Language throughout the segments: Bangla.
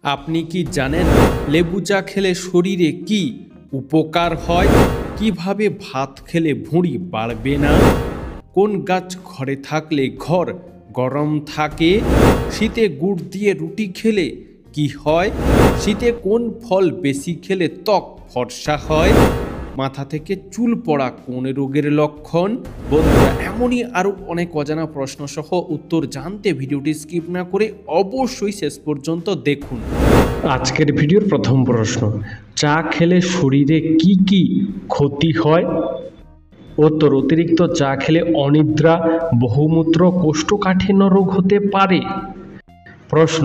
আপনি কি জানেন লেবু চা খেলে শরীরে কি উপকার হয়? কিভাবে ভাত খেলে ভুঁড়ি বাড়বে না? কোন গাছ ঘরে থাকলে ঘর গরম থাকে? শীতে গুড় দিয়ে রুটি খেলে কি হয়? শীতে কোন ফল বেশি খেলে ত্বক ফর্সা হয়? মাথা থেকে চুল পড়া কোন রোগের লক্ষণ? বন্ধুরা, এমনই আরও অনেক অজানা প্রশ্ন সহ উত্তর জানতে ভিডিওটি স্কিপ না করে অবশ্যই শেষ পর্যন্ত দেখুন। আজকের ভিডিওর প্রথম প্রশ্ন, চা খেলে শরীরে কি কি ক্ষতি হয়? উত্তর, অতিরিক্ত চা খেলে অনিদ্রা, বহুমূত্র, কোষ্ঠকাঠিন্য রোগ হতে পারে। প্রশ্ন,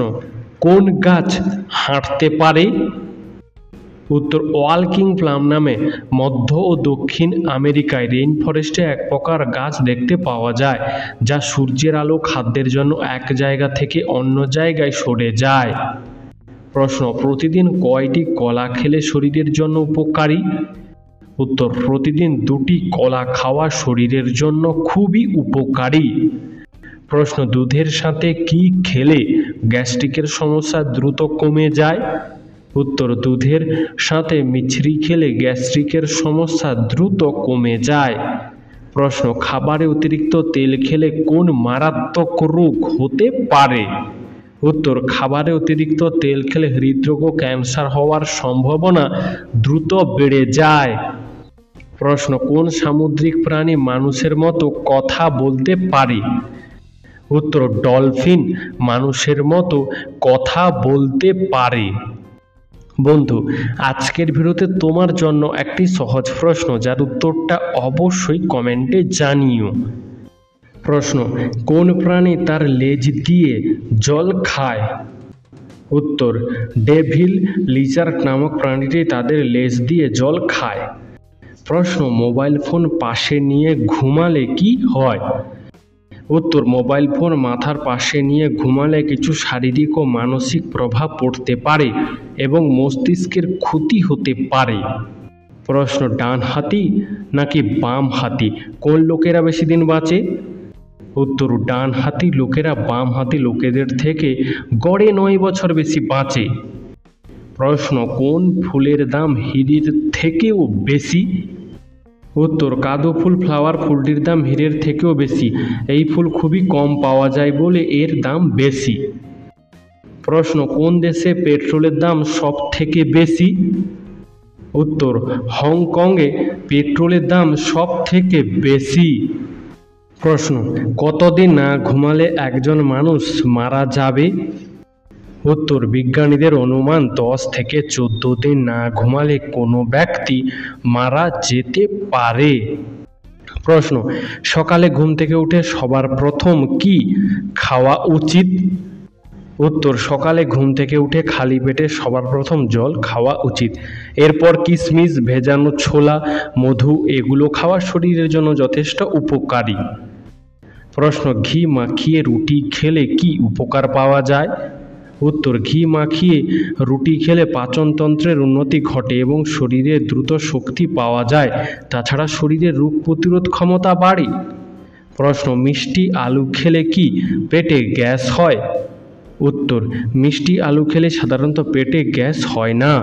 কোন গাছ হাঁটতে পারে? উত্তর, ওয়াল্কিং প্লাম নামে মধ্য ও দক্ষিণ আমেরিকায় রেইন ফরেস্টে এক প্রকার গাছ দেখতে পাওয়া যায়, যা সূর্যের আলো খাদ্যের জন্য এক জায়গা থেকে অন্য জায়গায় সরে যায়। প্রশ্ন, প্রতিদিন কয়টি কলা খেলে শরীরের জন্য উপকারী? উত্তর, প্রতিদিন 2টি কলা খাওয়া শরীরের জন্য খুবই উপকারী। প্রশ্ন, দুধের সাথে কি খেলে গ্যাস্ট্রিকের সমস্যা দ্রুত কমে যায়? উত্তর, দুধের সাথে মিছরি খেলে গ্যাস্ট্রিকের সমস্যা দ্রুত কমে যায়। প্রশ্ন, খাবারে অতিরিক্ত তেল খেলে কোন মারাত্মক রোগ হতে পারে? উত্তর, খাবারে অতিরিক্ত তেল খেলে হৃদরোগ ও ক্যান্সার হওয়ার সম্ভাবনা দ্রুত বেড়ে যায়। প্রশ্ন, কোন সামুদ্রিক প্রাণী মানুষের মতো কথা বলতে পারে? উত্তর, ডলফিন মানুষের মতো কথা বলতে পারে। বন্ধু, আজকের ভিডিওতে তোমার জন্য একটি সহজ প্রশ্ন, যার উত্তরটা অবশ্যই কমেন্টে জানিও। প্রশ্ন, কোন প্রাণী তার লেজ দিয়ে জল খায়? উত্তর, ডেভিল লিজার্ড নামক প্রাণীটি তাদের লেজ দিয়ে জল খায়। প্রশ্ন, মোবাইল ফোন পাশে নিয়ে ঘুমালে কি হয়? উত্তর, মোবাইল ফোন মাথার পাশে নিয়ে ঘুমালে কিছু শারীরিক ও মানসিক প্রভাব পড়তে পারে এবং মস্তিষ্কের ক্ষতি হতে পারে। প্রশ্ন, ডান হাতি নাকি বাম হাতি কোন লোকেরা বেশি দিন বাঁচে? উত্তর, ডান হাতি লোকেরা বাম হাতি লোকেদের থেকে গড়ে 9 বছর বেশি বাঁচে। প্রশ্ন, কোন ফুলের দাম হীরের থেকেও বেশি? উত্তর, কাদো ফুল ফ্লাওয়ার ফুলটির দাম হীরের থেকেও বেশি। এই ফুল খুবই কম পাওয়া যায় বলে এর দাম বেশি। প্রশ্ন, কোন দেশে পেট্রোলের দাম সব থেকে বেশি? উত্তর, হংকংয়ে পেট্রোলের দাম সব থেকে বেশি। প্রশ্ন, কতদিন না ঘুমালে একজন মানুষ মারা যাবে? উত্তর, বিজ্ঞানীদের অনুমান 10 থেকে 14 দিন না ঘুমালে কোনো ব্যক্তি মারা যেতে পারে। প্রশ্ন, সকালে ঘুম থেকে উঠে সবার প্রথম কি খাওয়া উচিত? উত্তর, সকালে ঘুম থেকে উঠে খালি পেটে সবার প্রথম জল খাওয়া উচিত। এরপর কিশমিশ, ভেজানো ছোলা, মধু এগুলো খাওয়া শরীরের জন্য যথেষ্ট উপকারী। প্রশ্ন, ঘি মাখিয়ে রুটি খেলে কি উপকার পাওয়া যায়? উত্তর, ঘি মাখিয়ে রুটি খেলে পাচনতন্ত্রের উন্নতি ঘটে এবং শরীরে দ্রুত শক্তি পাওয়া যায়। তাছাড়া শরীরের রোগ প্রতিরোধ ক্ষমতা বাড়ে। প্রশ্ন, মিষ্টি আলু খেলে কি পেটে গ্যাস হয়? উত্তর, মিষ্টি আলু খেলে সাধারণত পেটে গ্যাস হয় না,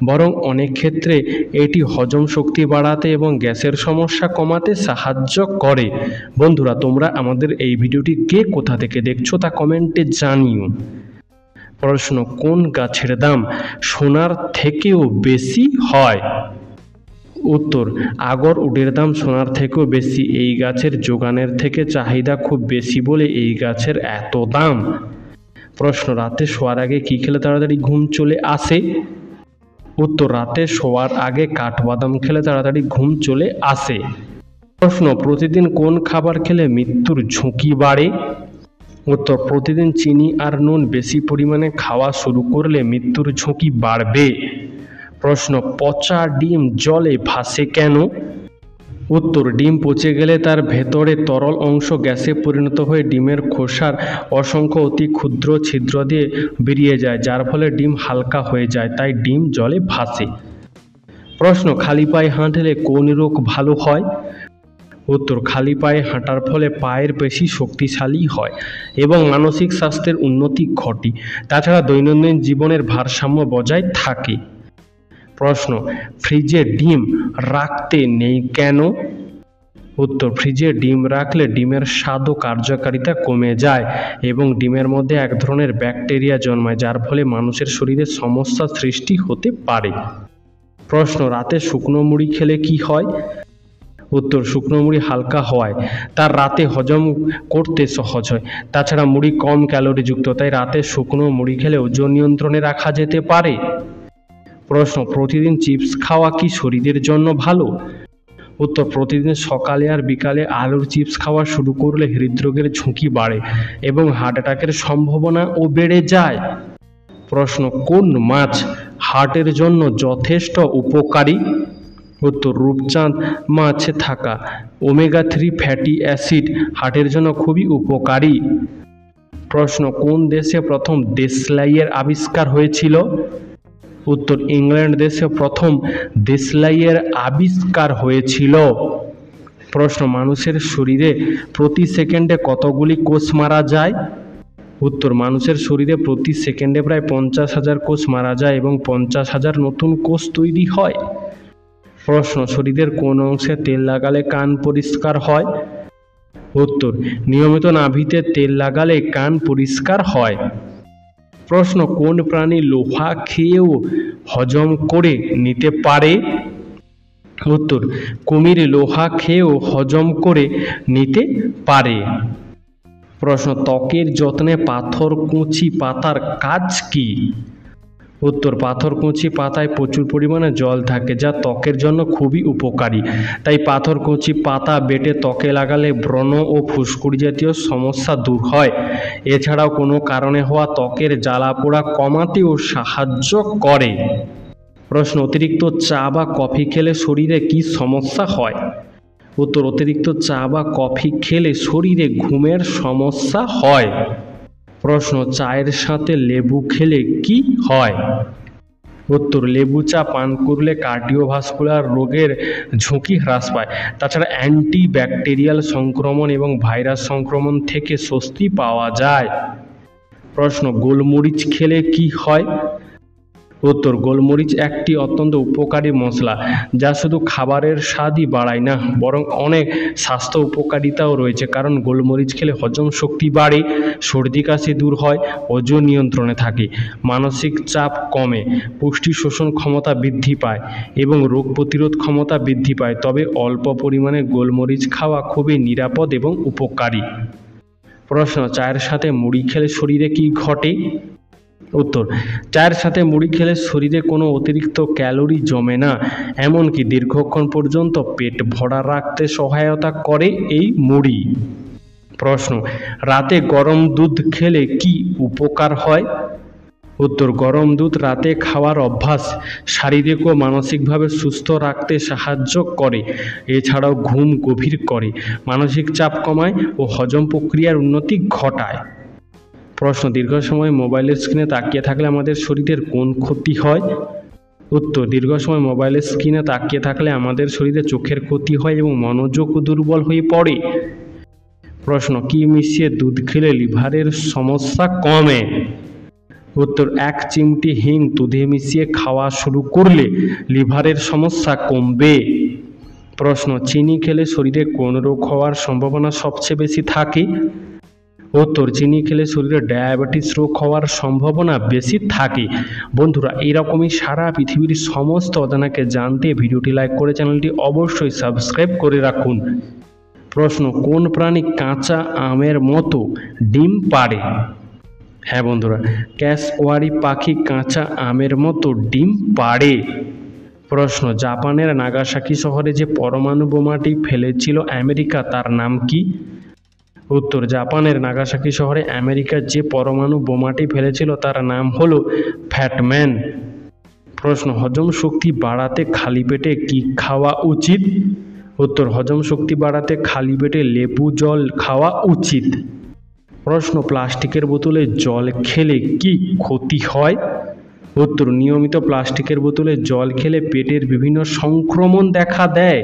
বরং অনেক ক্ষেত্রে এটি হজম শক্তি বাড়াতে এবং গ্যাসের সমস্যা কমাতে সাহায্য করে। বন্ধুরা, তোমরা আমাদের এই ভিডিওটি কে কোথা থেকে দেখছো তা কমেন্টে জানিও। প্রশ্ন, কোন গাছের দাম সোনার থেকেও বেশি হয়? উত্তর, আগর উডের দাম সোনার থেকেও বেশি। এই গাছের যোগানের থেকে চাহিদা খুব বেশি বলে এই গাছের এত দাম। প্রশ্ন, রাতে শোয়ার আগে কি খেলে তাড়াতাড়ি ঘুম চলে আসে? উত্তর, রাতে শোয়ার আগে কাঠবাদাম খেলে তাড়াতাড়ি ঘুম চলে আসে। প্রশ্ন, প্রতিদিন কোন খাবার খেলে মৃত্যুর ঝুঁকি বাড়ে? উত্তর, প্রতিদিন চিনি আর নুন বেশি পরিমাণে খাওয়া শুরু করলে মৃত্যুর ঝুঁকি বাড়বে। প্রশ্ন, পচা ডিম জলে ভাসে কেন? উত্তর, ডিম পচে গেলে তার ভেতরে তরল অংশ গ্যাসে পরিণত হয়ে ডিমের খোসার অসংখ্য অতি ক্ষুদ্র ছিদ্র দিয়ে বেরিয়ে যায়, যার ফলে ডিম হালকা হয়ে যায়, তাই ডিম জলে ভাসে। প্রশ্ন, খালি পায়ে হাঁটলে কোন রোগ ভালো হয়? উত্তর, খালি পায়ে হাঁটার ফলে পায়ের পেশি শক্তিশালী হয় এবং মানসিক স্বাস্থ্যের উন্নতি ঘটে। তাছাড়া দৈনন্দিন জীবনের ভারসাম্য বজায় থাকে। প্রশ্ন, ফ্রিজে ডিম রাখতে নেই কেন? উত্তর, ফ্রিজে ডিম রাখলে ডিমের স্বাদ ও কার্যকারিতা কমে যায় এবং ডিমের মধ্যে এক ধরনের ব্যাকটেরিয়া জন্মায়, যার ফলে মানুষের শরীরে সমস্যা সৃষ্টি হতে পারে। প্রশ্ন, রাতে শুকনো মুড়ি খেলে কি হয়? উত্তর, শুকনো মুড়ি হালকা হওয়ায় তার রাতে হজম করতে সহজ হয়। তাছাড়া মুড়ি কম ক্যালোরিযুক্ত, তাই রাতে শুকনো মুড়ি খেলে ওজন নিয়ন্ত্রণে রাখা যেতে পারে। প্রশ্ন, প্রতিদিন চিপস খাওয়া কি শরীরের জন্য ভালো? উত্তর, প্রতিদিন সকালে আর বিকালে আলুর চিপস খাওয়া শুরু করলে হৃদরোগের ঝুঁকি বাড়ে এবং হার্ট অ্যাটাকের সম্ভাবনাও বেড়ে যায়। প্রশ্ন, কোন মাছ হার্টের জন্য যথেষ্ট উপকারী? উত্তর, রূপচাঁদ মাছে থাকা ওমেগা-3 ফ্যাটি অ্যাসিড হার্টের জন্য খুবই উপকারী। প্রশ্ন, কোন দেশে প্রথম দেশলাইয়ের আবিষ্কার হয়েছিল? উত্তর, ইংল্যান্ড দেশে প্রথম দেশলাইয়ের আবিষ্কার হয়েছিল। প্রশ্ন, মানুষের শরীরে প্রতি সেকেন্ডে কতগুলি কোষ মারা যায়? উত্তর, মানুষের শরীরে প্রতি সেকেন্ডে প্রায় 50,000 কোষ মারা যায় এবং 50,000 নতুন কোষ তৈরি হয়। প্রশ্ন, শরীরের কোন অংশে তেল লাগালে কান পরিষ্কার হয়? উত্তর, নিয়মিত নাভিতে তেল লাগালে কান পরিষ্কার হয়। প্রশ্ন, কোন প্রাণী লোহা খেয়েও হজম করে নিতে পারে? উত্তর, কুমির লোহা খেয়েও হজম করে নিতে পারে। প্রশ্ন, ত্বকের যত্নে পাথরকুচি পাতার কাজ কি? উত্তর, পাথরকুচি পাতায় প্রচুর পরিমাণে জল থাকে, যা ত্বকের জন্য খুবই উপকারী। তাই পাথরকুচি পাতা বেটে ত্বকে লাগালে ব্রণ ও ফুসকুড়ি জাতীয় সমস্যা দূর হয়। এছাড়াও কোনো কারণে হওয়া ত্বকের জ্বালাপোড়া কমাতেও সাহায্য করে। প্রশ্ন, অতিরিক্ত চা বা কফি খেলে শরীরে কি সমস্যা হয়? উত্তর, অতিরিক্ত চা বা কফি খেলে শরীরে ঘুমের সমস্যা হয়। প্রশ্ন, চায়ের সাথে লেবু খেলে কি হয়? উত্তর, লেবু চা পান করলে কার্ডিওভাস্কুলার রোগের ঝুঁকি হ্রাস পায়। তাছাড়া অ্যান্টিব্যাকটেরিয়াল সংক্রমণ এবং ভাইরাস সংক্রমণ থেকে স্বস্তি পাওয়া যায়। প্রশ্ন, গোলমরিচ খেলে কি হয়? উত্তর, গোলমরিচ একটি অত্যন্ত উপকারী মশলা, যা শুধু খাবারের স্বাদই বাড়ায় না, বরং অনেক স্বাস্থ্য উপকারিতাও রয়েছে। কারণ গোলমরিচ খেলে হজম শক্তি বাড়ে, সর্দি কাশি দূর হয়, ওজন নিয়ন্ত্রণে থাকে, মানসিক চাপ কমে, পুষ্টি শোষণ ক্ষমতা বৃদ্ধি পায় এবং রোগ প্রতিরোধ ক্ষমতা বৃদ্ধি পায়। তবে অল্প পরিমাণে গোলমরিচ খাওয়া খুবই নিরাপদ এবং উপকারী। প্রশ্ন, চায়ের সাথে মুড়ি খেলে শরীরে কি ঘটে? উত্তর, চায়ের সাথে মুড়ি খেলে শরীরে কোনো অতিরিক্ত ক্যালোরি জমে না, এমনকি দীর্ঘক্ষণ পর্যন্ত পেট ভরা রাখতে সহায়তা করে এই মুড়ি। প্রশ্ন, রাতে গরম দুধ খেলে কি উপকার হয়? উত্তর, গরম দুধ রাতে খাওয়ার অভ্যাস শারীরিক ও মানসিকভাবে সুস্থ রাখতে সাহায্য করে। এছাড়াও ঘুম গভীর করে, মানসিক চাপ কমায় ও হজম প্রক্রিয়ার উন্নতি ঘটায়। প্রশ্ন, দীর্ঘ সময় মোবাইলের স্ক্রিনে তাকিয়ে থাকলে আমাদের শরীরের কোন ক্ষতি হয়? উত্তর, দীর্ঘ সময় মোবাইলের স্ক্রিনে তাকিয়ে থাকলে আমাদের শরীরে চোখের ক্ষতি হয় এবং মনোযোগ দুর্বল হয়ে পড়ে। প্রশ্ন, কি মিশিয়ে দুধ খেলে লিভারের সমস্যা কমে? উত্তর, 1 চিমটি হিং দুধে মিশিয়ে খাওয়া শুরু করলে লিভারের সমস্যা কমবে। প্রশ্ন, চিনি খেলে শরীরে কোন রোগ হওয়ার সম্ভাবনা সবচেয়ে বেশি থাকে? উত্তর, চিনি খেলে শরীরে ডায়াবেটিস রোগ হওয়ার সম্ভাবনা বেশি থাকে। বন্ধুরা, এইরকমই সারা পৃথিবীর সমস্ত অজানাকে জানতে ভিডিওটি লাইক করে চ্যানেলটি অবশ্যই সাবস্ক্রাইব করে রাখুন। প্রশ্ন, কোন প্রাণী কাঁচা আমের মতো ডিম পাড়ে? হ্যাঁ বন্ধুরা, ক্যাসওয়ারি পাখি কাঁচা আমের মতো ডিম পাড়ে। প্রশ্ন, জাপানের নাগাসাকি শহরে যে পরমাণু বোমাটি ফেলেছিল আমেরিকা, তার নাম কি? উত্তর, জাপানের নাগাসাকি শহরে আমেরিকা যে পরমাণু বোমাটি ফেলেছিল তার নাম হলো ফ্যাটম্যান। প্রশ্ন, হজম শক্তি বাড়াতে খালি পেটে কি খাওয়া উচিত? উত্তর, হজম শক্তি বাড়াতে খালি পেটে লেবু জল খাওয়া উচিত। প্রশ্ন, প্লাস্টিকের বোতলে জল খেলে কি ক্ষতি হয়? উত্তর, নিয়মিত প্লাস্টিকের বোতলে জল খেলে পেটের বিভিন্ন সংক্রমণ দেখা দেয়।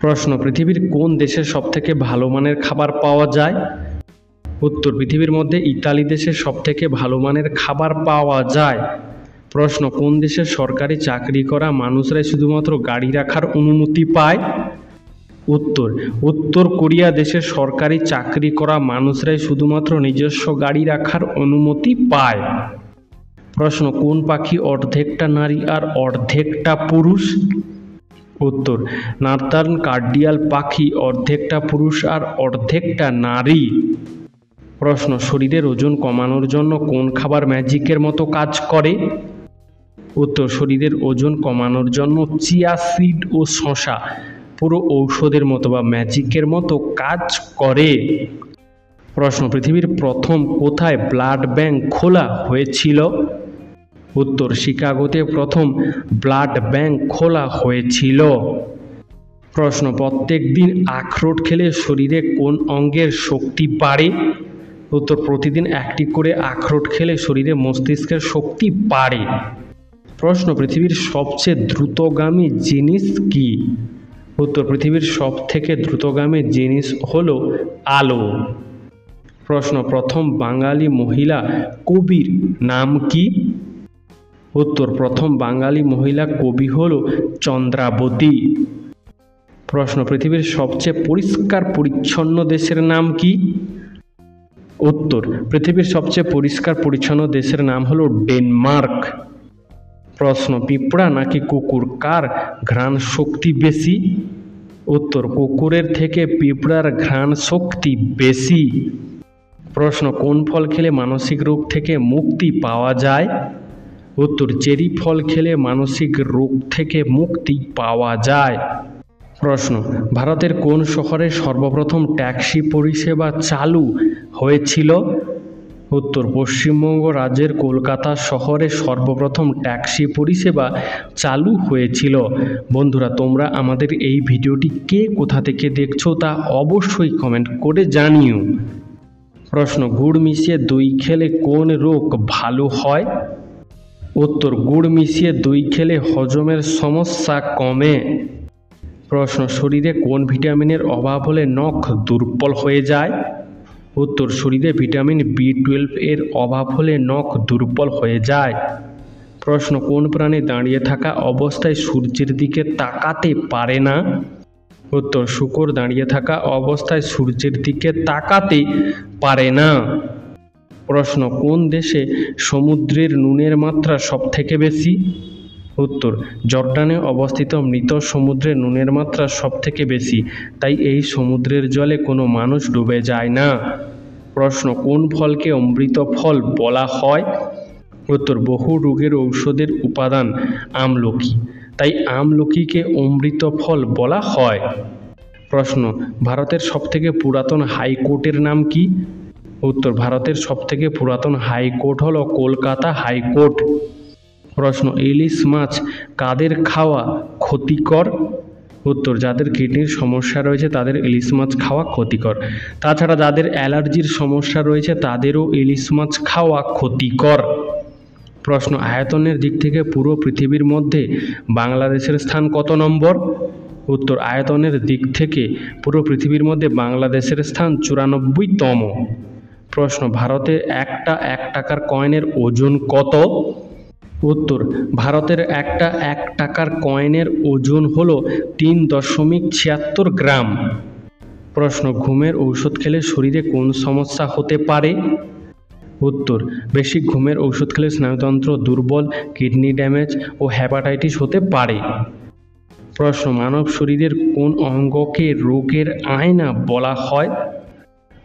প্রশ্ন, পৃথিবীর কোন দেশে সবথেকে ভালো মানের খাবার পাওয়া যায়? উত্তর, পৃথিবীর মধ্যে ইতালি দেশে সবথেকে ভালো মানের খাবার পাওয়া যায়। প্রশ্ন, কোন দেশের সরকারি চাকরি করা মানুষরাই শুধুমাত্র গাড়ি রাখার অনুমতি পায়? উত্তর, উত্তর কোরিয়া দেশের সরকারি চাকরি করা মানুষরাই শুধুমাত্র নিজস্ব গাড়ি রাখার অনুমতি পায়। প্রশ্ন, কোন পাখি অর্ধেকটা নারী আর অর্ধেকটা পুরুষ? উত্তর, নর্দার্ন কার্ডিয়াল পাখি অর্ধেকটা পুরুষ আর অর্ধেকটা নারী। প্রশ্ন, শরীরের ওজন কমানোর জন্য কোন খাবার ম্যাজিকের মতো কাজ করে? উত্তর, শরীরের ওজন কমানোর জন্য চিয়া সিড ও শসা পুরো ঔষধের মতো বা ম্যাজিকের মতো কাজ করে। প্রশ্ন, পৃথিবীর প্রথম কোথায় ব্লাড ব্যাংক খোলা হয়েছিল? উত্তর, শিকাগোতে প্রথম ব্লাড ব্যাংক খোলা হয়েছিল। প্রশ্ন, প্রত্যেক দিন আখরোট খেলে শরীরে কোন অঙ্গের শক্তি বাড়ে? উত্তর, প্রতিদিন একটি করে আখরোট খেলে শরীরে মস্তিষ্কের শক্তি বাড়ে। প্রশ্ন, পৃথিবীর সবচেয়ে দ্রুতগামী জিনিস কি? উত্তর, পৃথিবীর সবথেকে দ্রুতগামী জিনিস হলো আলো। প্রশ্ন, প্রথম বাঙালি মহিলা কবির নাম কি? উত্তর, প্রথম বাঙালি মহিলা কবি হল চন্দ্রাবতী। প্রশ্ন, পৃথিবীর সবচেয়ে পরিষ্কার পরিচ্ছন্ন দেশের নাম কি? উত্তর, পৃথিবীর সবচেয়ে পরিষ্কার পরিচ্ছন্ন দেশের নাম হলো ডেনমার্ক। প্রশ্ন, পিঁপড়া নাকি কুকুর কার ঘ্রাণ শক্তি বেশি? উত্তর, কুকুরের থেকে পিঁপড়ার ঘ্রাণ শক্তি বেশি। প্রশ্ন, কোন ফল খেলে মানসিক রোগ থেকে মুক্তি পাওয়া যায়? উত্তর, চেরি ফল খেলে মানসিক রোগ থেকে মুক্তি পাওয়া যায়। প্রশ্ন, ভারতের কোন শহরে সর্বপ্রথম ট্যাক্সি পরিষেবা চালু হয়েছিল? উত্তর, পশ্চিমবঙ্গ রাজ্যের কলকাতা শহরে সর্বপ্রথম ট্যাক্সি পরিষেবা চালু হয়েছিল। বন্ধুরা, তোমরা আমাদের এই ভিডিওটি কে কোথা থেকে দেখছো তা অবশ্যই কমেন্ট করে জানিও। প্রশ্ন, গুড় মিশিয়ে দই খেলে কোন রোগ ভালো হয়? উত্তর, গুড় মিশিয়ে দই খেলে হজমের সমস্যা কমে। প্রশ্ন, শরীরে কোন ভিটামিনের অভাব হলে নখ দুর্বল হয়ে যায়? উত্তর, শরীরে ভিটামিন B12 এর অভাব হলে নখ দুর্বল হয়ে যায়। প্রশ্ন, কোন প্রাণী দাঁড়িয়ে থাকা অবস্থায় সূর্যের দিকে তাকাতে পারে না? উত্তর, শূকর দাঁড়িয়ে থাকা অবস্থায় সূর্যের দিকে তাকাতে পারে না। প্রশ্ন, কোন দেশে সমুদ্রের নুনের মাত্রা সবথেকে বেশি? উত্তর, জর্ডানে অবস্থিত মৃত সমুদ্রে নুনের মাত্রা সবথেকে বেশি, তাই এই সমুদ্রের জলে কোনো মানুষ ডুবে যায় না। প্রশ্ন, কোন ফলকে অমৃত ফল বলা হয়? উত্তর, বহু রোগের ঔষধের উপাদান আমলকি, তাই আমলকিকে অমৃত ফল বলা হয়। প্রশ্ন, ভারতের সবথেকে পুরাতন হাইকোর্টের নাম কি? উত্তর, ভারতের সবথেকে পুরাতন হাইকোর্ট হলো কলকাতা হাইকোর্ট। প্রশ্ন, ইলিশ মাছ কাদের খাওয়া ক্ষতিকর? উত্তর, যাদের কিডনির সমস্যা রয়েছে তাদের ইলিশ মাছ খাওয়া ক্ষতিকর। তাছাড়া যাদের অ্যালার্জির সমস্যা রয়েছে তাদেরও ইলিশ মাছ খাওয়া ক্ষতিকর। প্রশ্ন, আয়তনের দিক থেকে পুরো পৃথিবীর মধ্যে বাংলাদেশের স্থান কত নম্বর? উত্তর, আয়তনের দিক থেকে পুরো পৃথিবীর মধ্যে বাংলাদেশের স্থান 94তম। প্রশ্ন, ভারতে একটা 1 টাকার কয়েনের ওজন কত? উত্তর, ভারতের একটা 1 টাকার কয়েনের ওজন হলো 3.76 গ্রাম। প্রশ্ন, ঘুমের ঔষধ খেলে শরীরে কোন সমস্যা হতে পারে? উত্তর, বেশি ঘুমের ঔষধ খেলে স্নায়ুতন্ত্র দুর্বল, কিডনি ড্যামেজ ও হ্যাপাটাইটিস হতে পারে। প্রশ্ন, মানব শরীরের কোন অঙ্গকে রোগের আয়না বলা হয়?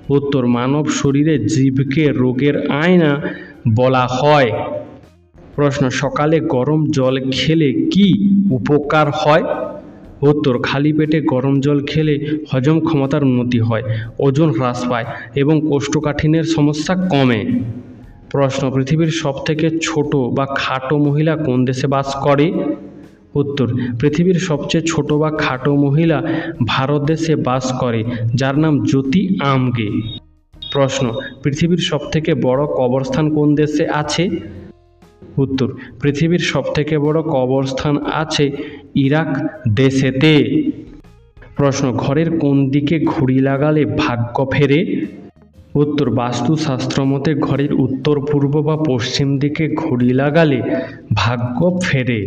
উত্তর, মানব শরীরের জিভকে রোগের আয়না বলা হয়। প্রশ্ন, সকালে গরম জল খেলে কি উপকার হয়? উত্তর, খালি পেটে গরম জল খেলে হজম ক্ষমতার উন্নতি হয়, ওজন হ্রাস পায় এবং কোষ্ঠকাঠিন্যের সমস্যা কমে। প্রশ্ন, পৃথিবীর সবথেকে ছোট বা খাটো মহিলা কোন দেশে বাস করে? উত্তর, পৃথিবীর সবচেয়ে ছোট বা খাটো মহিলা ভারত দেশে বাস করে, যার নাম জ্যোতি আমগে। প্রশ্ন, পৃথিবীর সবথেকে বড় কবরস্থান কোন দেশে আছে? উত্তর, পৃথিবীর সবথেকে বড় কবরস্থান আছে ইরাক দেশেতে। প্রশ্ন, ঘরের কোন দিকে ঘড়ি লাগালে ভাগ্য ফেরে? উত্তর, বাস্তুশাস্ত্র মতে ঘরের উত্তর পূর্ব বা পশ্চিম দিকে ঘড়ি লাগালে ভাগ্য ফেরে।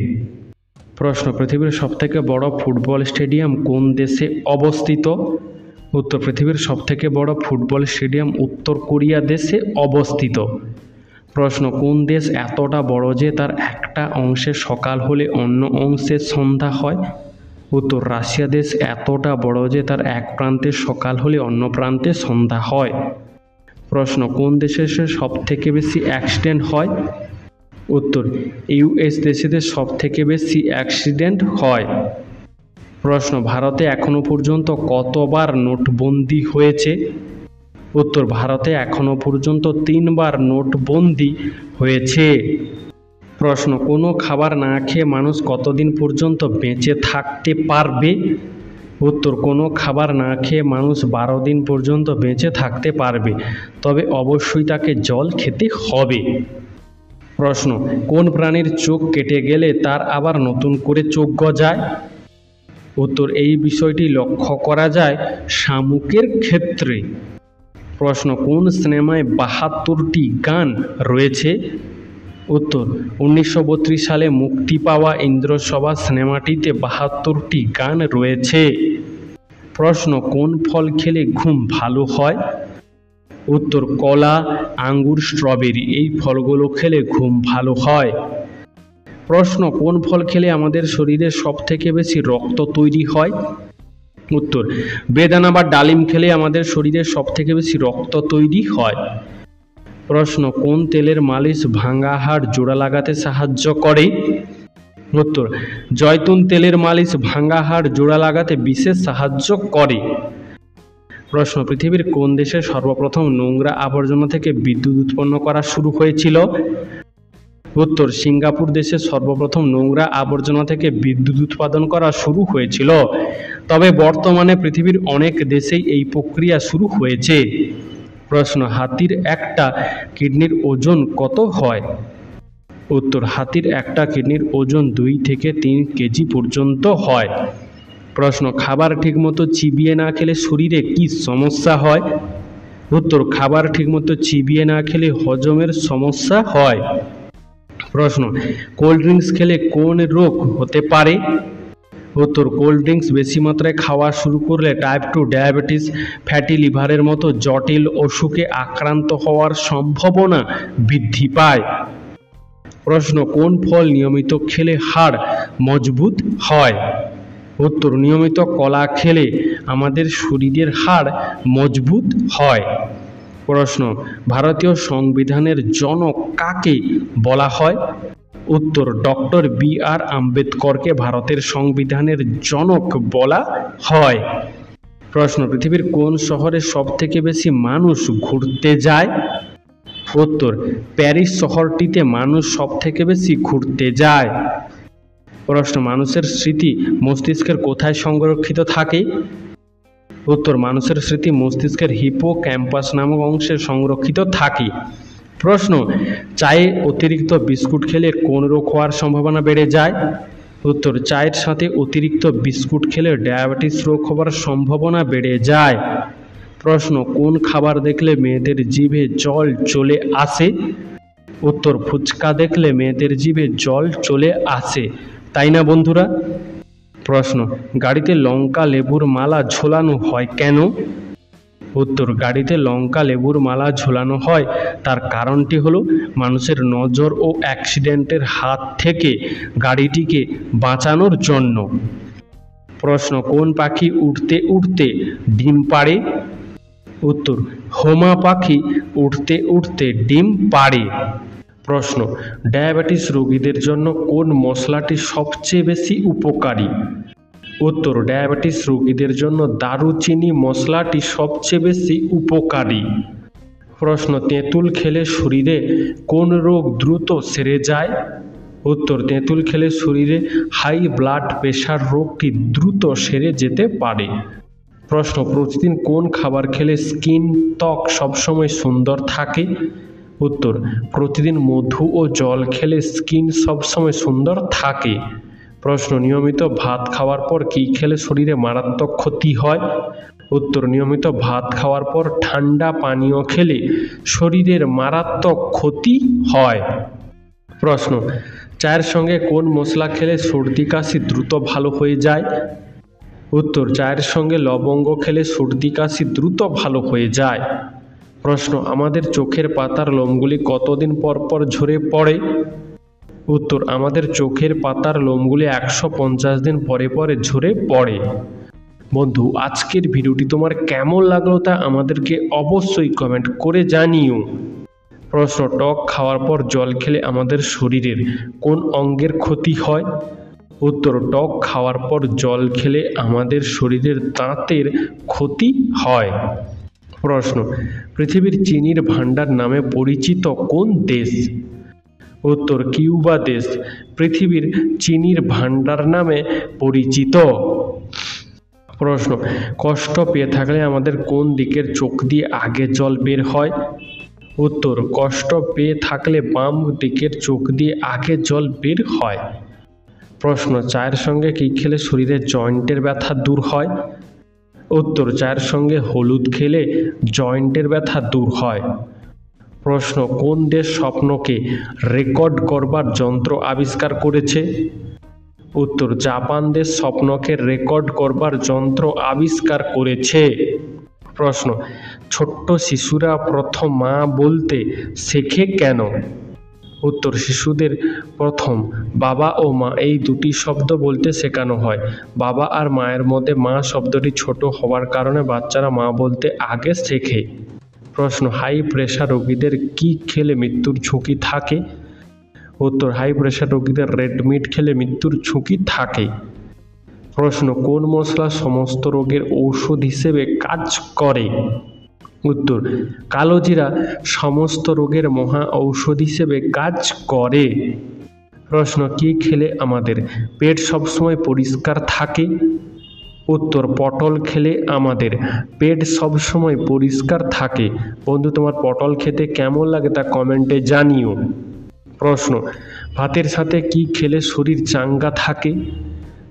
প্রশ্ন, পৃথিবীর সবথেকে বড় ফুটবল স্টেডিয়াম কোন দেশে অবস্থিত? উত্তর, পৃথিবীর সবথেকে বড় ফুটবল স্টেডিয়াম উত্তর কোরিয়া দেশে অবস্থিত। প্রশ্ন, কোন দেশ এতটা বড় যে তার একটা অংশে সকাল হলে অন্য অংশে সন্ধ্যা হয়? উত্তর, রাশিয়া দেশ এতটা বড় যে তার এক প্রান্তে সকাল হলে অন্য প্রান্তে সন্ধ্যা হয়। প্রশ্ন, কোন দেশে সব থেকে বেশি অ্যাক্সিডেন্ট হয়? উত্তর, ইউএস দেশেতে সব থেকে বেশি অ্যাক্সিডেন্ট হয়। প্রশ্ন, ভারতে এখনো পর্যন্ত কতবার নোটবন্দি হয়েছে? উত্তর, ভারতে এখনো পর্যন্ত 3 বার নোটবন্দি হয়েছে। প্রশ্ন, কোনো খাবার না খেয়ে মানুষ কতদিন পর্যন্ত বেঁচে থাকতে পারবে? উত্তর, কোনো খাবার না খেয়ে মানুষ 12 দিন পর্যন্ত বেঁচে থাকতে পারবে, তবে অবশ্যই তাকে জল খেতে হবে। প্রশ্ন, কোন প্রাণীর চোখ কেটে গেলে তার আবার নতুন করে চোখ গজায়? উত্তর, এই বিষয়টি লক্ষ্য করা যায় শামুকের ক্ষেত্রে। প্রশ্ন, কোন সিনেমায় 72টি গান রয়েছে? উত্তর, 1932 সালে মুক্তি পাওয়া ইন্দ্রসভা সিনেমাটিতে 72টি গান রয়েছে। প্রশ্ন, কোন ফল খেলে ঘুম ভালো হয়? উত্তর, কলা, আঙ্গুর, স্ট্রবেরি এই ফলগুলো খেলে ঘুম ভালো হয়। প্রশ্ন, কোন ফল খেলে আমাদের শরীরে সব থেকে বেশি রক্ত তৈরি হয়? উত্তর, বেদানা বা ডালিম খেলে আমাদের শরীরে সব থেকে বেশি রক্ত তৈরি হয়। প্রশ্ন, কোন তেলের মালিশ ভাঙা হাড় জোড়া লাগাতে সাহায্য করে? উত্তর, জয়তুন তেলের মালিশ ভাঙা হাড় জোড়া লাগাতে বিশেষ সাহায্য করে। প্রশ্ন, পৃথিবীর কোন দেশে সর্বপ্রথম নোংরা আবর্জনা থেকে বিদ্যুৎ উৎপন্ন করা শুরু হয়েছিল? উত্তর, সিঙ্গাপুর দেশে সর্বপ্রথম নোংরা আবর্জনা থেকে বিদ্যুৎ উৎপাদন করা শুরু হয়েছিল, তবে বর্তমানে পৃথিবীর অনেক দেশেই এই প্রক্রিয়া শুরু হয়েছে। প্রশ্ন, হাতির একটা কিডনির ওজন কত হয়? উত্তর, হাতির একটা কিডনির ওজন 2 থেকে 3 কেজি পর্যন্ত হয়। প্রশ্ন, খাবার ঠিকমতো চিবিয়ে না খেলে শরীরে কি সমস্যা হয়? উত্তর, খাবার ঠিকমতো চিবিয়ে না খেলে হজমের সমস্যা হয়। প্রশ্ন, কোল্ড ড্রিঙ্কস খেলে কোন রোগ হতে পারে? উত্তর, কোল্ড ড্রিঙ্কস বেশি মাত্রায় খাওয়া শুরু করলে টাইপ 2 ডায়াবেটিস, ফ্যাটি লিভারের মতো জটিল অসুখে আক্রান্ত হওয়ার সম্ভাবনা বৃদ্ধি পায়। প্রশ্ন, কোন ফল নিয়মিত খেলে হাড় মজবুত হয়? উত্তর, নিয়মিত কলা খেলে আমাদের শরীরের হাড় মজবুত হয়। প্রশ্ন, ভারতীয় সংবিধানের জনক কাকে বলা হয়? উত্তর, ডক্টর বি.আর. আম্বেদকরকে ভারতের সংবিধানের জনক বলা হয়। প্রশ্ন, পৃথিবীর কোন শহরে সব থেকে বেশি মানুষ ঘুরতে যায়? উত্তর, প্যারিস শহরটিতে মানুষ সব থেকে বেশি ঘুরতে যায়। প্রশ্ন, মানুষের স্মৃতি মস্তিষ্কের কোথায় সংরক্ষিত থাকে? উত্তর, মানুষের স্মৃতি মস্তিষ্কের হিপোক্যাম্পাস নামক অংশে সংরক্ষিত থাকে। প্রশ্ন, চায়ে অতিরিক্ত বিস্কুট খেলে কোন রোগ হওয়ার সম্ভাবনা বেড়ে যায়? উত্তর, চায়ের সাথে অতিরিক্ত বিস্কুট খেলে ডায়াবেটিস রোগ হওয়ার সম্ভাবনা বেড়ে যায়। প্রশ্ন, কোন খাবার দেখলে মেয়েদের জিভে জল চলে আসে? উত্তর, ফুচকা দেখলে মেয়েদের জিভে জল চলে আসে, তাই না বন্ধুরা? প্রশ্ন, গাড়িতে লঙ্কা লেবুর মালা ঝোলানো হয় কেন? উত্তর, গাড়িতে লঙ্কা লেবুর মালা ঝোলানো হয় তার কারণটি হলো মানুষের নজর ও অ্যাক্সিডেন্টের হাত থেকে গাড়িটিকে বাঁচানোর জন্য। প্রশ্ন, কোন পাখি উড়তে উড়তে ডিম পাড়ে? উত্তর, হোমা পাখি উড়তে উড়তে ডিম পাড়ে। প্রশ্ন, ডায়াবেটিস রোগীদের জন্য কোন মশলাটি সবচেয়ে বেশি উপকারী? উত্তর, ডায়াবেটিস রোগীদের জন্য দারুচিনি মশলাটি সবচেয়ে বেশি উপকারী। প্রশ্ন, তেঁতুল খেলে শরীরে কোন রোগ দ্রুত সেরে যায়? উত্তর, তেঁতুল খেলে শরীরে হাই ব্লাড প্রেশার রোগটি দ্রুত সেরে যেতে পারে। প্রশ্ন, প্রতিদিন কোন খাবার খেলে ত্বক সবসময় সুন্দর থাকে? উত্তর, প্রতিদিন মধু ও জল খেলে স্কিন সবসময় সুন্দর থাকে। প্রশ্ন, নিয়মিত ভাত খাওয়ার পর কী খেলে শরীরে মারাত্মক ক্ষতি হয়? উত্তর, নিয়মিত ভাত খাওয়ার পর ঠান্ডা পানীয় খেলে শরীরের মারাত্মক ক্ষতি হয়। প্রশ্ন, চায়ের সঙ্গে কোন মশলা খেলে সর্দি কাশি দ্রুত ভালো হয়ে যায়? উত্তর, চায়ের সঙ্গে লবঙ্গ খেলে সর্দি কাশি দ্রুত ভালো হয়ে যায়। প্রশ্ন, আমাদের চোখের পাতার লোমগুলি কতদিন পর পর ঝরে পড়ে? উত্তর, আমাদের চোখের পাতার লোমগুলি 150 দিন পরে পরে ঝরে পড়ে। বন্ধু, আজকের ভিডিওটি তোমার কেমন লাগলো তা আমাদেরকে অবশ্যই কমেন্ট করে জানিও। প্রশ্ন, টক খাওয়ার পর জল খেলে আমাদের শরীরের কোন অঙ্গের ক্ষতি হয়? উত্তর, টক খাওয়ার পর জল খেলে আমাদের শরীরের দাঁতের ক্ষতি হয়। প্রশ্ন, পৃথিবীর চিনির ভাণ্ডার নামে পরিচিত কোন দেশ? উত্তর, কিউবা দেশ পৃথিবীর চিনির ভাণ্ডার নামে পরিচিত। প্রশ্ন, কষ্ট পেয়ে থাকলে আমাদের কোন দিকের চোখ দিয়ে আগে জল বের হয়? উত্তর, কষ্ট পেয়ে থাকলে বাম দিকের চোখ দিয়ে আগে জল বের হয়। প্রশ্ন, চায়ের সঙ্গে কী খেলে শরীরের জয়েন্টের ব্যথা দূর হয়? উত্তর, চায়ের সঙ্গে হলুদ খেলে জয়েন্টের ব্যথা দূর হয়। প্রশ্ন, কোন দেশ স্বপ্নকে রেকর্ড করবার যন্ত্র আবিষ্কার করেছে? উত্তর, জাপান দেশ স্বপ্নকে রেকর্ড করবার যন্ত্র আবিষ্কার করেছে। প্রশ্ন, ছোট্ট শিশুরা প্রথম মা বলতে শেখে কেন? উত্তর, শিশুদের প্রথম বাবা ও মা এই দুটি শব্দ বলতে শেখানো হয়। বাবা আর মায়ের মধ্যে মা শব্দটি ছোট হওয়ার কারণে বাচ্চারা মা বলতে আগে শেখে। প্রশ্ন, হাই প্রেশার রোগীদের কি খেলে মৃত্যুর ঝুঁকি থাকে? উত্তর, হাই প্রেশার রোগীদের রেড মিট খেলে মৃত্যুর ঝুঁকি থাকে। প্রশ্ন, কোন মশলা সমস্ত রোগের ঔষধ হিসেবে কাজ করে? উত্তর, কালোজিরা সমস্ত রোগের মহা ঔষধ হিসেবে কাজ করে। প্রশ্ন, কি খেলে আমাদের পেট সবসময় পরিষ্কার থাকে? উত্তর, পটল খেলে আমাদের পেট সবসময় পরিষ্কার থাকে। বন্ধু, তোমার পটল খেতে কেমন লাগে তা কমেন্টে জানিও। প্রশ্ন, ভাতের সাথে কি খেলে শরীর চাঙ্গা থাকে?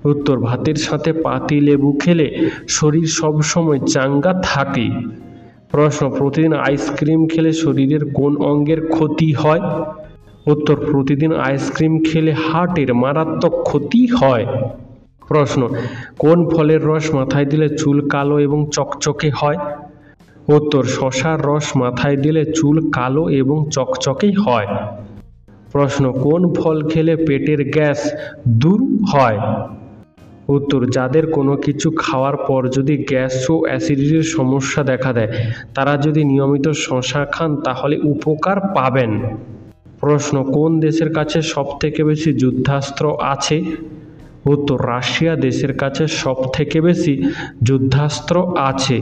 উত্তর, ভাতের সাথে পাতিলেবু খেলে শরীর সবসময় চাঙ্গা থাকে। প্রশ্ন, প্রতিদিন আইসক্রিম খেলে শরীরের কোন অঙ্গের ক্ষতি হয়? উত্তর, প্রতিদিন আইসক্রিম খেলে হার্টের মারাত্মক ক্ষতি হয়। প্রশ্ন, কোন ফলের রস মাথায় দিলে চুল কালো এবং চকচকে হয়? উত্তর, শসার রস মাথায় দিলে চুল কালো এবং চকচকে হয়। প্রশ্ন, কোন ফল খেলে পেটের গ্যাস দূর হয়? উত্তর, যাদের কোনো কিছু খাওয়ার পর যদি গ্যাস ও অ্যাসিডিটির সমস্যা দেখা দেয় তারা যদি নিয়মিত শসা খান তাহলে উপকার পাবেন। প্রশ্ন, কোন দেশের কাছে সবথেকে বেশি যুদ্ধাস্ত্র আছে? উত্তর, রাশিয়া দেশের কাছে সবথেকে বেশি যুদ্ধাস্ত্র আছে।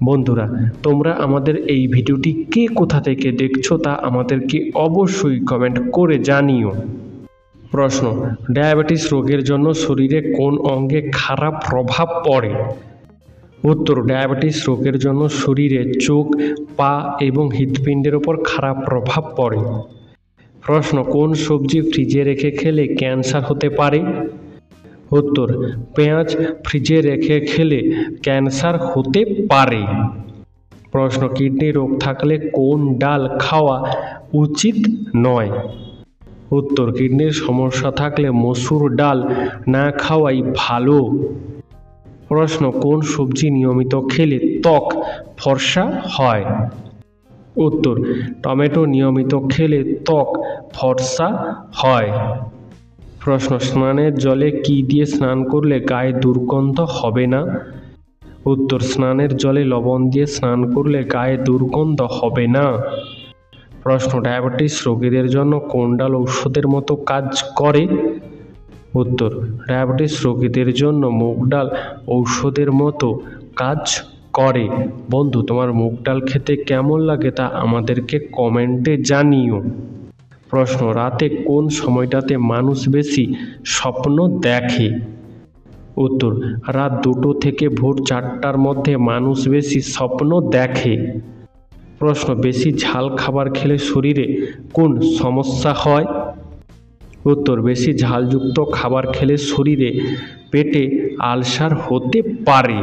বন্ধুরা, তোমরা আমাদের এই ভিডিওটি কে কোথা থেকে দেখছো তা আমাদেরকে অবশ্যই কমেন্ট করে জানিও। প্রশ্ন, ডায়াবেটিস রোগের জন্য শরীরে কোন অঙ্গে খারাপ প্রভাব পড়ে? উত্তর, ডায়াবেটিস রোগের জন্য শরীরে চোখ, পা এবং হৃৎপিণ্ডের ওপর খারাপ প্রভাব পড়ে। প্রশ্ন, কোন সবজি ফ্রিজে রেখে খেলে ক্যান্সার হতে পারে? উত্তর, পেঁয়াজ ফ্রিজে রেখে খেলে ক্যান্সার হতে পারে। প্রশ্ন, কিডনি রোগ থাকলে কোন ডাল খাওয়া উচিত নয়? উত্তর, কিডনির সমস্যা থাকলে মসুর ডাল না খাওয়াই ভালো। প্রশ্ন, কোন সবজি নিয়মিত খেলে ত্বক ফর্সা হয়? উত্তর, টমেটো নিয়মিত খেলে ত্বক ফর্সা হয়। প্রশ্ন, স্নানের জলে কি দিয়ে স্নান করলে গায়ে দুর্গন্ধ হবে না? উত্তর, স্নানের জলে লবণ দিয়ে স্নান করলে গায়ে দুর্গন্ধ হবে না। প্রশ্ন, ডায়াবেটিস রোগীদের জন্য কোন ডাল ঔষধের মতো কাজ করে? উত্তর, ডায়াবেটিস রোগীদের জন্য মুগ ডাল ঔষধের মতো কাজ করে। বন্ধু, তোমার মুগ ডাল খেতে কেমন লাগে তা আমাদেরকে কমেন্টে জানিও। প্রশ্ন, রাতে কোন সময়টাতে মানুষ বেশি স্বপ্ন দেখে? উত্তর, রাত 2টো থেকে ভোর 4টার মধ্যে মানুষ বেশি স্বপ্ন দেখে। প্রশ্ন, বেশি ঝাল খাবার খেলে শরীরে কোন সমস্যা হয়? উত্তর, বেশি ঝালযুক্ত খাবার খেলে শরীরে পেটে আলসার হতে পারে।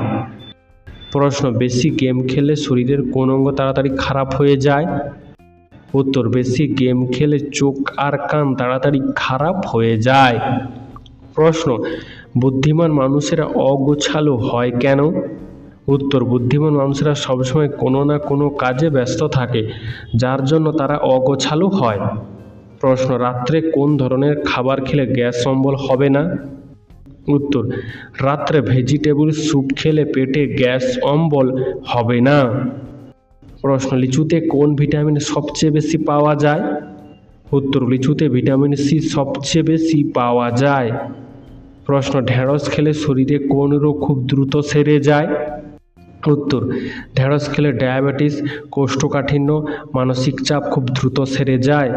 প্রশ্ন, বেশি গেম খেলে শরীরের কোন অঙ্গ তাড়াতাড়ি খারাপ হয়ে যায়? উত্তর, বেশি গেম খেলে চোখ আর কান তাড়াতাড়ি খারাপ হয়ে যায়। প্রশ্ন, বুদ্ধিমান মানুষেরা অগোছালো হয় কেন? উত্তর, বুদ্ধিমান মানুষেরা সবসময় কোনো না কোনো কাজে ব্যস্ত থাকে, যার জন্য তারা অগোছালো হয়। প্রশ্ন, রাত্রে কোন ধরনের খাবার খেলে গ্যাস অম্বল হবে না? উত্তর, রাত্রে ভেজিটেবল স্যুপ খেলে পেটে গ্যাস অম্বল হবে না। প্রশ্ন, লিচুতে কোন ভিটামিন সবচেয়ে বেশি পাওয়া যায়? উত্তর, লিচুতে ভিটামিন সি সবচেয়ে বেশি পাওয়া যায়। প্রশ্ন, ঢেঁড়স খেলে শরীরে কোন রোগ খুব দ্রুত সেরে যায়? উত্তর, ঢেঁড়স খেলে ডায়াবেটিস, কোষ্ঠকাঠিন্য, মানসিক চাপ খুব দ্রুত সেরে যায়।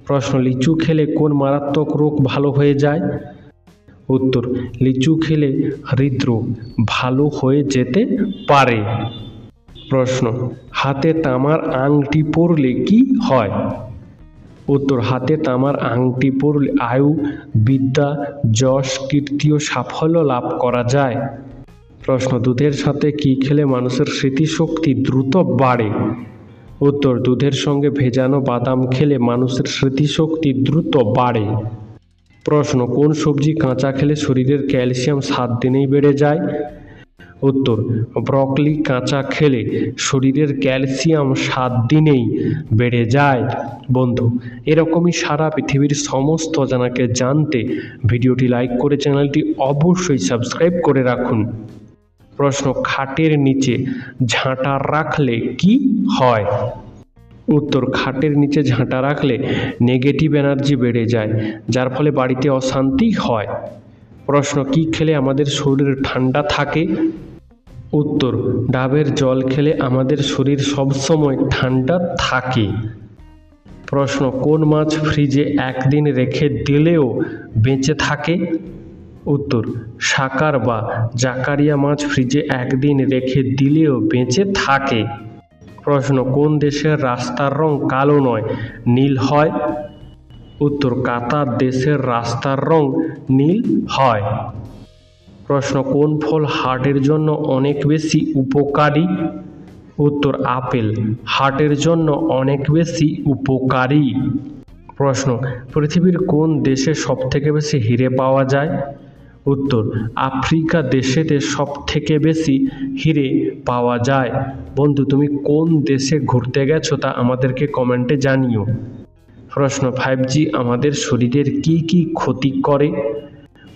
প্রশ্ন, লিচু খেলে কোন মারাত্মক রোগ ভালো হয়ে যায়? উত্তর, লিচু খেলে হৃদরোগ ভালো হয়ে যেতে পারে। প্রশ্ন, হাতে তামার আংটি পরলে কি হয়? উত্তর, হাতে তামার আংটি পরলে আয়ু, বিদ্যা, যশ, কীর্তি ও সাফল্য লাভ করা যায়। প্রশ্ন, দুধের সাথে কি খেলে মানুষের স্মৃতিশক্তি দ্রুত বাড়ে? উত্তর, দুধের সঙ্গে ভেজানো বাদাম খেলে মানুষের স্মৃতিশক্তি দ্রুত বাড়ে। প্রশ্ন, কোন সবজি কাঁচা খেলে শরীরের ক্যালসিয়াম 7 দিনেই বেড়ে যায়? উত্তর, ব্রকলি কাঁচা খেলে শরীরের ক্যালসিয়াম 7 দিনেই বেড়ে যায়। বন্ধু, এরকমই সারা পৃথিবীর সমস্ত জানাকে জানতে ভিডিওটি লাইক করে চ্যানেলটি অবশ্যই সাবস্ক্রাইব করে রাখুন। প্রশ্ন, খাটের নিচে ঝাঁটা রাখলে কি হয়? উত্তর, খাটের নিচে ঝাঁটা রাখলে নেগেটিভ এনার্জি বেড়ে যায়, যার ফলে বাড়িতে অশান্তি হয়। প্রশ্ন, কি খেলে আমাদের শরীর ঠান্ডা থাকে? উত্তর, ডাবের জল খেলে আমাদের শরীর সবসময় ঠান্ডা থাকে। প্রশ্ন, কোন মাছ ফ্রিজে একদিন রেখে দিলেও বেঁচে থাকে? উত্তর, সাকার বা জাকারিয়া মাছ ফ্রিজে একদিন রেখে দিলেও বেঁচে থাকে। প্রশ্ন, কোন দেশের রাস্তার রং কালো নয়, নীল হয়? উত্তর, কাতার দেশের রাস্তার রং নীল হয়। প্রশ্ন, কোন ফল হার্টের জন্য অনেক বেশি উপকারী? উত্তর, আপেল হার্টের জন্য অনেক বেশি উপকারী। প্রশ্ন, পৃথিবীর কোন দেশে সবথেকে বেশি হিরে পাওয়া যায়? উত্তর, আফ্রিকা দেশেতে সবথেকে বেশি হিরে পাওয়া যায়। বন্ধু, তুমি কোন দেশে ঘুরতে গেছো তা আমাদেরকে কমেন্টে জানিও। প্রশ্ন, 5G আমাদের শরীরের কি কি ক্ষতি করে?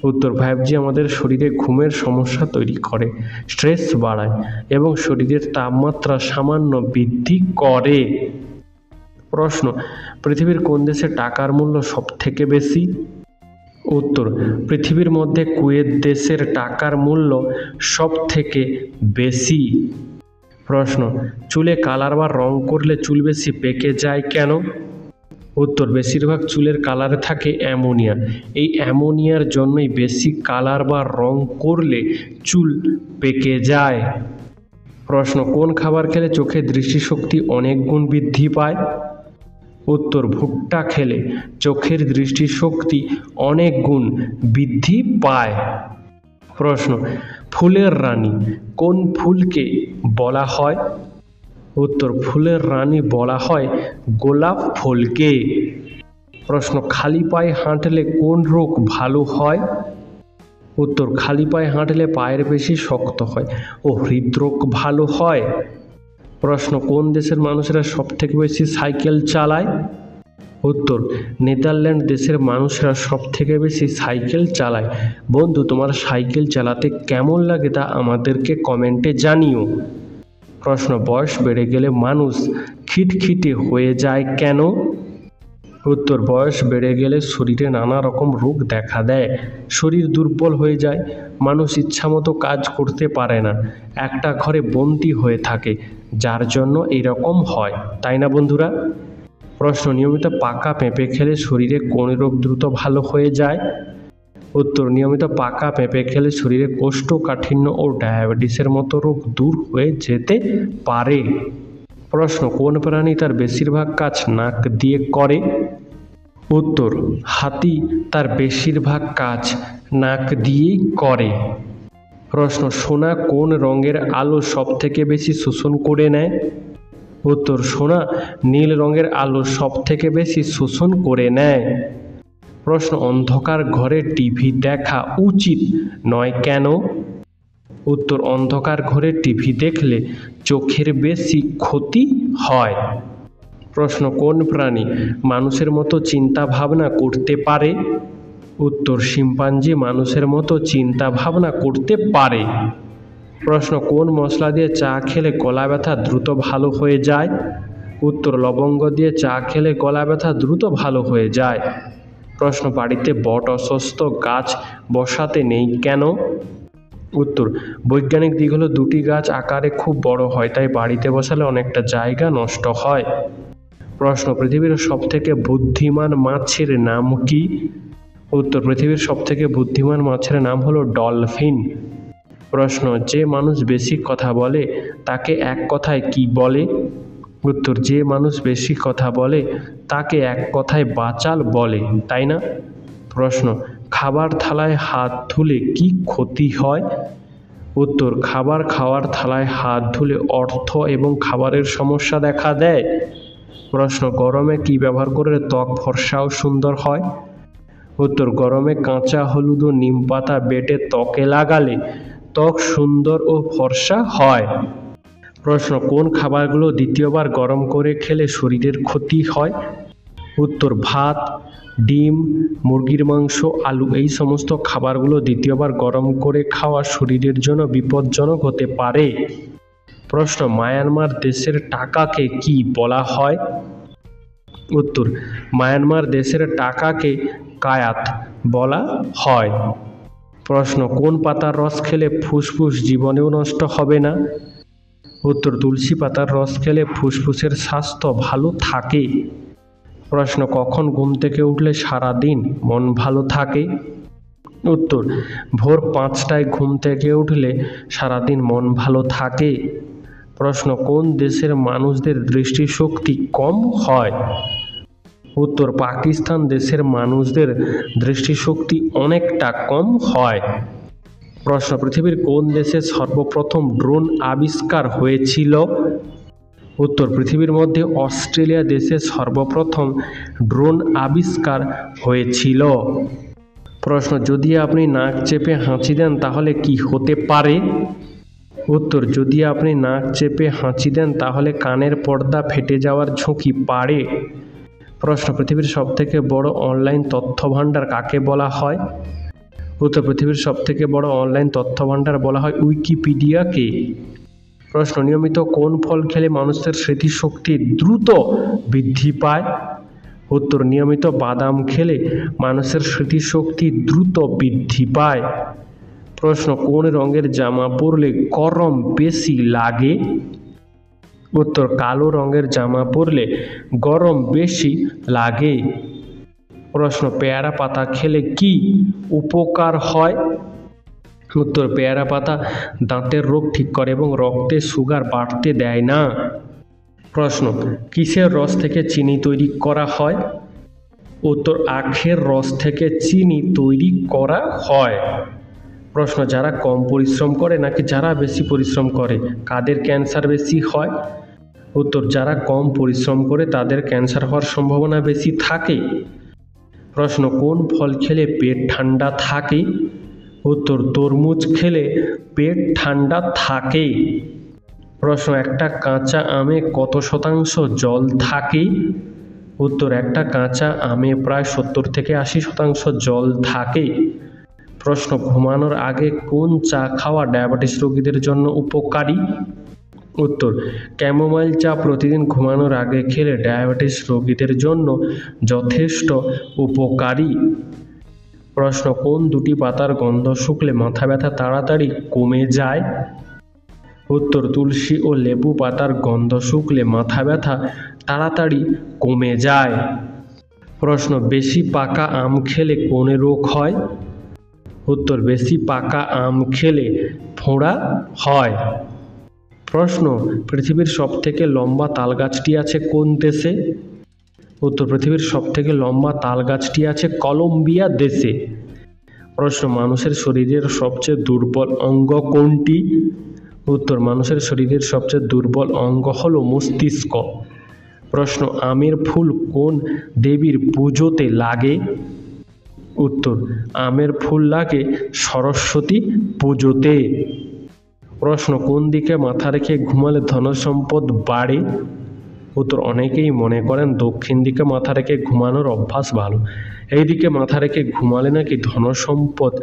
উত্তর, 5G আমাদের শরীরে ঘুমের সমস্যা তৈরি করে, স্ট্রেস বাড়ায় এবং শরীরের তাপমাত্রা সামান্য বৃদ্ধি করে। প্রশ্ন, পৃথিবীর কোন দেশে টাকার মূল্য সবথেকে বেশি? উত্তর, পৃথিবীর মধ্যে কুয়েত দেশের টাকার মূল্য সবথেকে বেশি। প্রশ্ন, চুলে কালার বা রং করলে চুল বেশি পেকে যায় কেন? উত্তর, বেশিরভাগ চুলের কালারে থাকে অ্যামোনিয়া। এই অ্যামোনিয়ার জন্যই বেশি কালার বা রং করলে চুল পেকে যায়। প্রশ্ন, কোন খাবার খেলে চোখের দৃষ্টিশক্তি অনেক গুণ বৃদ্ধি পায়? উত্তর, ভুট্টা খেলে চোখের দৃষ্টিশক্তি অনেক গুণ বৃদ্ধি পায়। প্রশ্ন, ফুলের রানী কোন ফুলকে বলা হয়? উত্তর, ফুলের রানী বলা হয় গোলাপ ফুলকে। প্রশ্ন, খালি পায়ে হাঁটলে কোন রোগ ভালো হয়? উত্তর, খালি পায়ে হাঁটলে পায়ের পেশি শক্ত হয় ও হৃদরোগ ভালো হয়। প্রশ্ন, কোন দেশের মানুষেরা সবথেকে বেশি সাইকেল চালায়? উত্তর, নেদারল্যান্ড দেশের মানুষরা সবথেকে বেশি সাইকেল চালায়। বন্ধু, তোমার সাইকেল চালাতে কেমন লাগে তা আমাদেরকে কমেন্টে জানিও। প্রশ্ন, বয়স বেড়ে গেলে মানুষ খিটখিটে হয়ে যায় কেন? উত্তর, বয়স বেড়ে গেলে শরীরে নানা রকম রোগ দেখা দেয়, শরীর দুর্বল হয়ে যায়, মানুষ ইচ্ছামতো কাজ করতে পারে না, একটা ঘরে বন্দী হয়ে থাকে, যার জন্য এরকম হয়, তাই না বন্ধুরা? প্রশ্ন, নিয়মিত পাকা পেঁপে খেলে শরীরে কোন রোগ দ্রুত ভালো হয়ে যায়? উত্তর, নিয়মিত পাকা পেঁপে খেলে শরীরে কোষ্ঠকাঠিন্য ও ডায়াবেটিসের মতো রোগ দূর হয়ে যেতে পারে। প্রশ্ন, কোন প্রাণী তার বেশিরভাগ কাজ নাক দিয়ে করে? উত্তর, হাতি তার বেশিরভাগ কাজ নাক দিয়েই করে। প্রশ্ন, সোনা কোন রঙের আলো সব থেকে বেশি শোষণ করে নেয়? উত্তর, সোনা নীল রঙের আলো সব থেকে বেশি শোষণ করে নেয়। প্রশ্ন, অন্ধকার ঘরে টিভি দেখা উচিত নয় কেন? উত্তর, অন্ধকার ঘরে টিভি দেখলে চোখের বেশি ক্ষতি হয়। প্রশ্ন, কোন প্রাণী মানুষের মতো চিন্তা ভাবনা করতে পারে? উত্তর, শিম্পাঞ্জি মানুষের মতো চিন্তা ভাবনা করতে পারে। প্রশ্ন, কোন মশলা দিয়ে চা খেলে গলা ব্যথা দ্রুত ভালো হয়ে যায়? উত্তর, লবঙ্গ দিয়ে চা খেলে গলা ব্যথা দ্রুত ভালো হয়ে যায়। প্রশ্ন, বাড়িতে বট অশ্বত্থ গাছ বসাতে নেই কেন? উত্তর, বৈজ্ঞানিক দিক হলো দুটি গাছ আকারে খুব বড় হয়, তাই বাড়িতে বসালে অনেকটা জায়গা নষ্ট হয়। প্রশ্ন, পৃথিবীর সবথেকে বুদ্ধিমান মাছের নাম কি? উত্তর, পৃথিবীর সবথেকে বুদ্ধিমান মাছের নাম হলো ডলফিন। প্রশ্ন, যে মানুষ বেশি কথা বলে তাকে এক কথায় কি বলে? উত্তর, যে মানুষ বেশি কথা বলে তাকে এক কথায় বাচাল বলে, তাই না? প্রশ্ন, খাবার থালায় হাত ধুলে কি ক্ষতি হয়? উত্তর, খাবার খাওয়ার থালায় হাত ধুলে অর্থ এবং খাবারের সমস্যা দেখা দেয়। প্রশ্ন, গরমে কি ব্যবহার করলে ত্বক ফর্সা ও সুন্দর হয়? উত্তর, গরমে কাঁচা হলুদ ও নিম পাতা বেটে ত্বকে লাগালে ত্বক সুন্দর ও ফর্সা হয়। প্রশ্ন, কোন খাবারগুলো দ্বিতীয়বার গরম করে খেলে শরীরের ক্ষতি হয়? উত্তর, ভাত, ডিম, মুরগির মাংস, আলু এই সমস্ত খাবারগুলো দ্বিতীয়বার গরম করে খাওয়া শরীরের জন্য বিপজ্জনক হতে পারে। প্রশ্ন, মায়ানমার দেশের টাকাকে কি বলা হয়? উত্তর, মায়ানমার দেশের টাকাকে কায়াত বলা হয়। প্রশ্ন, কোন পাতার রস খেলে ফুসফুস জীবনেও নষ্ট হবে না? উত্তর, তুলসী পাতার রস খেলে ফুসফুসের স্বাস্থ্য ভালো থাকে। প্রশ্ন, কখন ঘুম থেকে উঠলে সারাদিন মন ভালো থাকে? উত্তর, ভোর 5টায় ঘুম থেকে উঠলে সারাদিন মন ভালো থাকে। প্রশ্ন, কোন দেশের মানুষদের দৃষ্টিশক্তি কম হয়? উত্তর, পাকিস্তান দেশের মানুষদের দৃষ্টিশক্তি অনেকটা কম হয়। প্রশ্ন, পৃথিবীর কোন দেশে সর্বপ্রথম ড্রোন আবিষ্কার হয়েছিল? উত্তর, পৃথিবীর মধ্যে অস্ট্রেলিয়া দেশে সর্বপ্রথম ড্রোন আবিষ্কার হয়েছিল। প্রশ্ন, যদি আপনি নাক চেপে হাঁচি দেন তাহলে কি হতে পারে? উত্তর, যদি আপনি নাক চেপে হাঁচি দেন তাহলে কানের পর্দা ফেটে যাওয়ার ঝুঁকি বাড়ে। প্রশ্ন, পৃথিবীর সবথেকে বড় অনলাইন তথ্য ভাণ্ডার কাকে বলা হয়? উত্তর, পৃথিবীর সবথেকে বড় অনলাইন তথ্য ভাণ্ডার বলা হয় উইকিপিডিয়াকে। প্রশ্ন, নিয়মিত কোন ফল খেলে মানুষের স্মৃতিশক্তি দ্রুত বৃদ্ধি পায়? উত্তর, নিয়মিত বাদাম খেলে মানুষের স্মৃতিশক্তি দ্রুত বৃদ্ধি পায়। প্রশ্ন, কোন রঙের জামা পরলে গরম বেশি লাগে? উত্তর, কালো রঙের জামা পরলে গরম বেশি লাগে। প্রশ্ন, পেয়ারা পাতা খেলে কি উপকার হয়? উত্তর, পেয়ারা পাতা দাঁতের রোগ ঠিক করে এবং রক্তে সুগার বাড়তে দেয় না। প্রশ্ন, কিসের রস থেকে চিনি তৈরি করা হয়? উত্তর, আখের রস থেকে চিনি তৈরি করা হয়। প্রশ্ন, যারা কম পরিশ্রম করে নাকি যারা বেশি পরিশ্রম করে কাদের ক্যান্সার বেশি হয়? উত্তর, যারা কম পরিশ্রম করে তাদের ক্যান্সার হওয়ার সম্ভাবনা বেশি থাকে। প্রশ্ন, কোন ফল খেলে পেট ঠান্ডা থাকে? উত্তর, তরমুজ খেলে পেট ঠান্ডা থাকে। প্রশ্ন, একটা কাঁচা আমে কত শতাংশ জল থাকে? উত্তর, একটা কাঁচা আমে প্রায় 70 থেকে 80% জল থাকে। প্রশ্ন, ঘুমানোর আগে কোন চা খাওয়া ডায়াবেটিস রোগীদের জন্য উপকারী? উত্তর, ক্যামোমাইল চা প্রতিদিন ঘুমানোর আগে খেলে ডায়াবেটিস রোগীদের জন্য যথেষ্ট উপকারী। প্রশ্ন, কোন দুটি পাতার গন্ধ শুকলে মাথা ব্যথা তাড়াতাড়ি কমে যায়? উত্তর, তুলসী ও লেবু পাতার গন্ধ শুকলে মাথা ব্যথা তাড়াতাড়ি কমে যায়। প্রশ্ন, বেশি পাকা আম খেলে কোন রোগ হয়? উত্তর, বেশি পাকা আম খেলে ফোঁড়া হয়। প্রশ্ন, পৃথিবীর সবথেকে লম্বা তালগাছটি আছে কোন দেশে? উত্তর, পৃথিবীর সবথেকে লম্বা তাল গাছটি আছে কলম্বিয়া দেশে। প্রশ্ন, মানুষের শরীরের সবচেয়ে দুর্বল অঙ্গ কোনটি? উত্তর, মানুষের শরীরের সবচেয়ে দুর্বল অঙ্গ হলো মস্তিষ্ক। প্রশ্ন, আমের ফুল কোন দেবীর পুজোতে লাগে? উত্তর, আমের ফুল লাগে সরস্বতী পুজোতে। প্রশ্ন, কোন দিকে মাথা রেখে ঘুমালে ধনসম্পদ বাড়ে? উত্তর, অনেকেই মনে করেন দক্ষিণ দিকে মাথা রেখে ঘুমানোর অভ্যাস ভালো। এই দিকে মাথা রেখে ঘুমালে নাকি ধনসম্পদ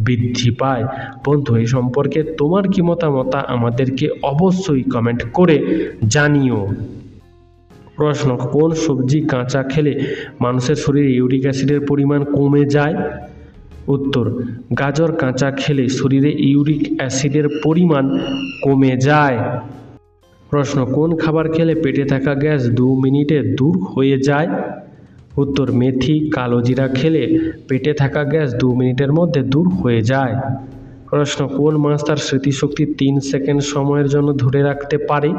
বৃদ্ধি পায়। বন্ধু, এই সম্পর্কে তোমার কি মতামত আমাদেরকে অবশ্যই কমেন্ট করে জানিও। প্রশ্ন, কোন সবজি কাঁচা খেলে মানুষের শরীরে ইউরিক অ্যাসিডের পরিমাণ কমে যায়? উত্তর, গাজর কাঁচা খেলে শরীরে ইউরিক অ্যাসিডের পরিমাণ কমে যায়। প্রশ্ন, কোন খাবার খেলে পেটে থাকা গ্যাস 2 মিনিটে দূর হয়ে যায়? উত্তর, মেথি কালোজিরা খেলে পেটে থাকা গ্যাস 2 মিনিটের মধ্যে দূর হয়ে যায়। প্রশ্ন, কোন মাছ তার স্মৃতিশক্তি 3 সেকেন্ড সময়ের জন্য ধরে রাখতে পারে?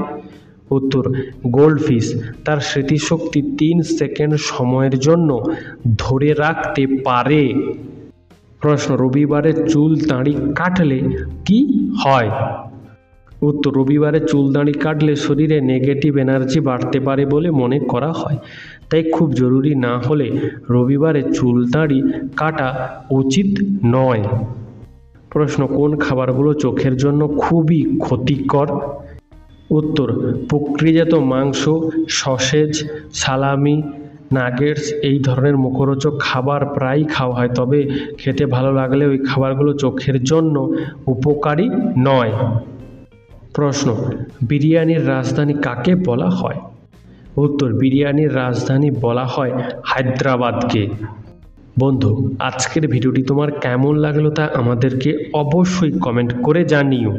উত্তর, গোল্ডফিশ তার স্মৃতিশক্তি 3 সেকেন্ড সময়ের জন্য ধরে রাখতে পারে। প্রশ্ন, রবিবারে চুল দাড়ি কাটলে কি হয়? উত্তর, রবিবারে চুল দাড়ি কাটলে শরীরে নেগেটিভ এনার্জি বাড়তে পারে বলে মনে করা হয়, তাই খুব জরুরি না হলে রবিবারে চুল দাড়ি কাটা উচিত নয়। প্রশ্ন, কোন খাবারগুলো চোখের জন্য খুবই ক্ষতিকর? উত্তর, প্রক্রিয়াজাত মাংস, সসেজ, সালামি, নাগেটস এই ধরনের মুখরোচক খাবার প্রায়ই খাওয়া হয়, তবে খেতে ভালো লাগলে ওই খাবারগুলো চোখের জন্য উপকারী নয়। প্রশ্ন, বিরিয়ানির রাজধানী কাকে বলা হয়? উত্তর, বিরিয়ানির রাজধানী বলা হয় হায়দ্রাবাদকে। বন্ধু, আজকের ভিডিওটি তোমার কেমন লাগলো তা আমাদেরকে অবশ্যই কমেন্ট করে জানিও।